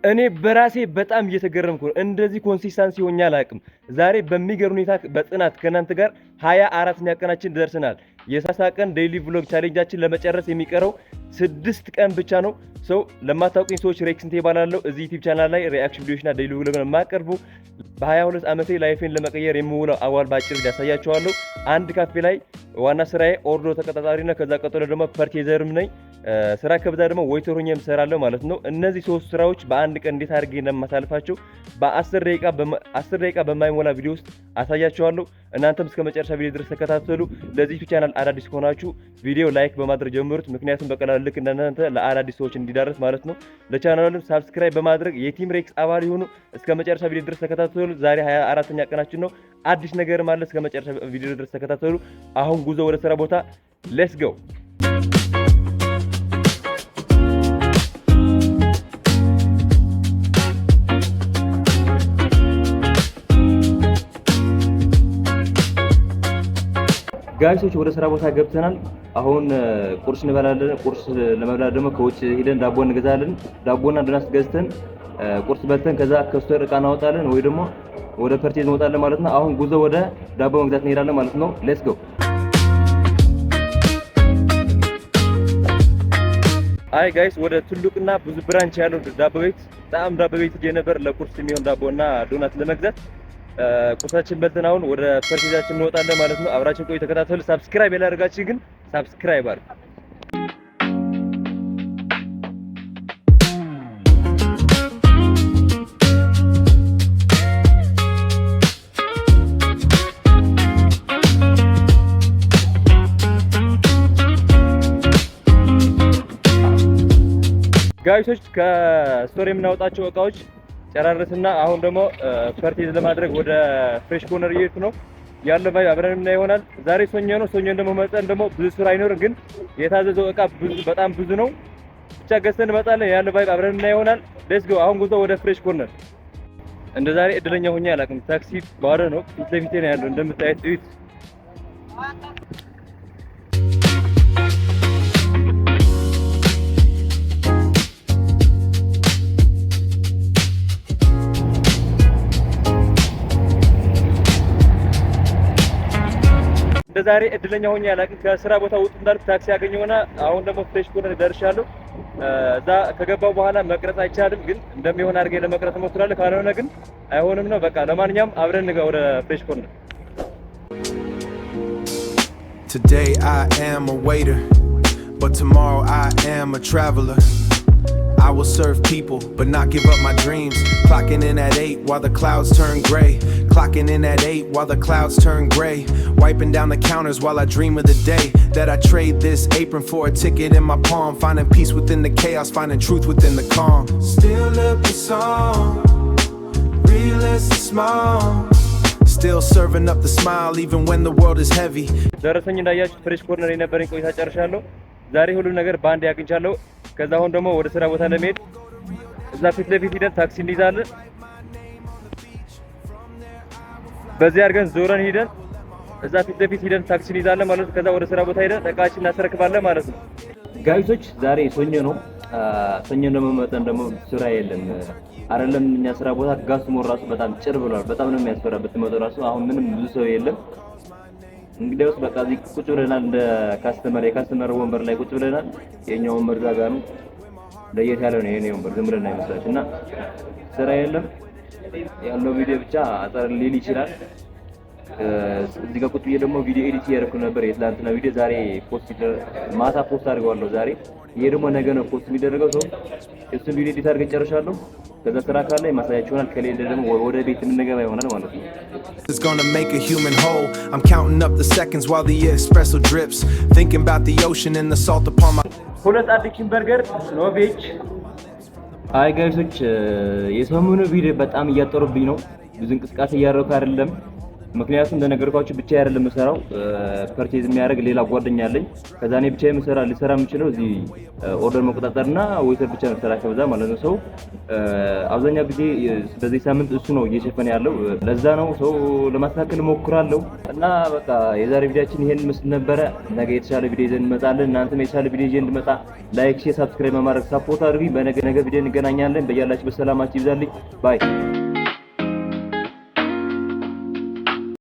እኔ በራሴ በጣም እየተገረምኩ ነው። እንደዚህ ኮንሲስተንሲ ሆኛ አላቅም። ዛሬ በሚገርም ሁኔታ በጽናት ከናንተ ጋር 24ኛ ቀናችን ደርሰናል። የ30 ቀን ዴይሊ ቭሎግ ቻሌንጃችን ለመጨረስ የሚቀረው 6 ቀን ብቻ ነው። ሰው ለማታውቁኝ ሰዎች ሬክስንቴ ባላለው እዚህ ዩቲዩብ ቻናል ላይ ሪአክሽን ቪዲዮዎችና ዴይሊ ቭሎግ ነው የማቀርቡ። በ22 ዓመቴ ላይፌን ለመቀየር የምውለው አዋል ባጭር ያሳያችኋለሁ። አንድ ካፌ ላይ ዋና ስራዬ ኦርዶ ተቀጣጣሪ ነው። ከዛ ቀጥሎ ደግሞ ፐርቼዘርም ነኝ። ስራ ከበዛ ደግሞ ዌይተር ሆኜ እሰራለሁ ማለት ነው። እነዚህ ሶስት ስራዎች በአንድ ቀን እንዴት አድርጌ እንደማሳልፋቸው በ10 ደቂቃ በማይሞላ ቪዲዮ ውስጥ አሳያችኋለሁ። እናንተም እስከ መጨረሻ ቪዲዮ ድረስ ተከታተሉ። ለዚህ ቻናል አዳዲስ ከሆናችሁ ቪዲዮ ላይክ በማድረግ ጀምሩት። ምክንያቱም በቀላሉ ልክ እንደናንተ ለአዳዲስ ሰዎች እንዲዳረስ ማለት ነው። ለቻናሉም ሳብስክራይብ በማድረግ የቲም ሬክስ አባል ይሁኑ። እስከ መጨረሻ ቪዲዮ ድረስ ተከታተሉ። ዛሬ 24ኛ ቀናችን ነው። አዲስ ነገርም አለ። እስከ መጨረሻ ቪዲዮ ድረስ ተከታተሉ። አሁን ጉዞ ወደ ስራ ቦታ ሌትስ ጎ። ጋይሶች ወደ ስራ ቦታ ገብተናል። አሁን ቁርስ እንበላለን። ቁርስ ለመብላት ደግሞ ከውጭ ሄደን ዳቦ እንገዛለን። ዳቦና ዶናት ገዝተን ቁርስ በልተን ከዛ ከስቶር እቃ እናወጣለን ወይ ደግሞ ወደ ፐርቼዝ እንወጣለን ማለት ነው። አሁን ጉዞ ወደ ዳቦ መግዛት እንሄዳለን ማለት ነው። ሌትስ ጎ። አይ ጋይስ ወደ ትልቁና ብዙ ብራንች ያለው ዳቦ ቤት በጣም ዳቦ ቤት ሄጄ ነበር ለቁርስ የሚሆን ዳቦና ዶናት ለመግዛት። ቁርሳችን በልተን አሁን ወደ ፐርቼዛችን እንወጣለን ማለት ነው። አብራችን ቆዩ፣ ተከታተሉ። ሳብስክራይብ ያላደረጋችሁ ግን ሳብስክራይብ አድርጉ። ጋይሶች ከስቶር የምናወጣቸው እቃዎች ጨራረስና አሁን ደግሞ ፐርቼዝ ለማድረግ ወደ ፍሬሽ ኮርነር እየሄድኩ ነው። ያለው ቫይብ አብረን እና ይሆናል። ዛሬ ሶኞ ነው። ሶኞን ደግሞ መጠን ደግሞ ብዙ ስራ አይኖር፣ ግን የታዘዘው እቃ በጣም ብዙ ነው። ብቻ ገዝተን እንመጣለን። ያለው ቫይብ አብረን እና ይሆናል። ሌትስ ጎ። አሁን ጉዞ ወደ ፍሬሽ ኮርነር። እንደ ዛሬ እድለኛ ሆኜ አላውቅም። ታክሲ ባዶ ነው። ፊት ለፊቴ ነው ያለው። እንደምታዩት እዩት። ዛሬ እድለኛ ሆኜ አላውቅም። ከስራ ቦታ ውጥ እንዳልኩ ታክሲ ያገኘውና አሁን ደግሞ ፍሬሽ ኮርነር ደርሻለሁ። እዛ ከገባው በኋላ መቅረጽ አይቻልም፣ ግን እንደሚሆን አድርጌ ለመቅረጽ እሞክራለሁ። ካልሆነ ግን አይሆንም ነው። በቃ ለማንኛውም አብረን እንጋ ወደ ፍሬሽ ኮርነር። Today I am a waiter, but tomorrow I am a traveler. I will serve people, but not give up my dreams. Clocking in at 8 while the clouds turn gray. Clocking in at 8 while the clouds turn gray. Wiping down the counters while I dream of the day that I trade this apron for a ticket in my palm. Finding peace within the chaos, finding truth within the calm. Still up the song, real as the small. Still serving up the smile even when the world is heavy. ደረሰኝ እንዳያችሁ ፍሬሽ ኮርነር የነበረኝ ቆይታ ጨርሻለሁ። ዛሬ ሁሉ ነገር ባንድ ያግኝቻለሁ። ከዛ አሁን ደግሞ ወደ ስራ ቦታ ለመሄድ እዛ ፊት ለፊት ሄደን ታክሲ እንይዛለን። በዚህ አድርገን ዞረን ሄደን እዛ ፊት ለፊት ሄደን ታክሲ እንይዛለን ማለት ነው። ከዛ ወደ ስራ ቦታ ሄደን እቃችን እናስረክባለን ማለት ነው። ጋይሶች ዛሬ ሶኞ ነው። ሶኞ እንደመመጠን ደግሞ ስራ የለም አይደለም። እኛ ስራ ቦታ ጋስ ሞር ራሱ በጣም ጭር ብሏል። በጣም ነው የሚያስፈራ። ብትመጡ ራሱ አሁን ምንም ብዙ ሰው የለም። እንግዲያውስ በቃ እዚህ ቁጭ ብለናል። እንደ የካስተመር ወንበር ላይ ቁጭ ብለናል። የኛው ወንበር እዛ ጋር ነው። ለየት ያለ ነው የኔ ወንበር። ዝም ብለን አይመስላችሁ እና ስራ የለም። ያለው ቪዲዮ ብቻ አጠር ሊል ይችላል። እዚህ ጋር ቁጭ ብዬ ደግሞ ቪዲዮ ኤዲት እያደረኩ ነበር። የትላንትና ቪዲዮ ዛሬ ማታ ፖስት አድርገዋለሁ ዛሬ። ይሄ ደግሞ ነገ ነው ፖስት የሚደረገው። ሰው እሱን ቪዲዮ ኤዲት አድርገን ጨርሻለሁ። ከዛ ስራ ካለ ማሳያችሁ ይሆናል። ከሌለ ደግሞ ወደ ቤት የምንገባ ይሆናል ማለት ነው። It's gonna make a human whole. I'm counting up the seconds while the espresso drips. Thinking about the ocean and the salt upon my ሁለት አዲኪን በርገር ኖ ቬጅ። አይ ጋይሶች የሰሞኑ ቪዲዮ በጣም እያጠሩብኝ ነው። ብዙ እንቅስቃሴ እያደረኩ አይደለም። ምክንያቱም እንደነገርኳችሁ ብቻ አይደለም የምሰራው ፐርቼዝ የሚያደርግ ሌላ ጓደኛ አለኝ። ከዛ እኔ ብቻ ልሰራ የምችለው እዚህ ኦርደር መቆጣጠርና ዌተር ብቻ ነው የምሰራቸው በዛ ማለት ነው። ሰው አብዛኛው ጊዜ በዚህ ሳምንት እሱ ነው እየሸፈነ ያለው። ለዛ ነው ሰው ለማስተካከል እሞክራለሁ። እና በቃ የዛሬ ቪዲዮአችን ይሄን ምስል ነበረ። ነገ የተሻለ ቪዲዮ ይዘን እንመጣለን። እናንተም የተሻለ ቪዲዮ ይዘን እንድመጣ ላይክ፣ ሼር፣ ሰብስክራይብ በማድረግ ሰፖርት አድርጉኝ። በነገ ቪዲዮ እንገናኛለን። በያላችሁ በሰላማችሁ ይብዛልኝ። ባይ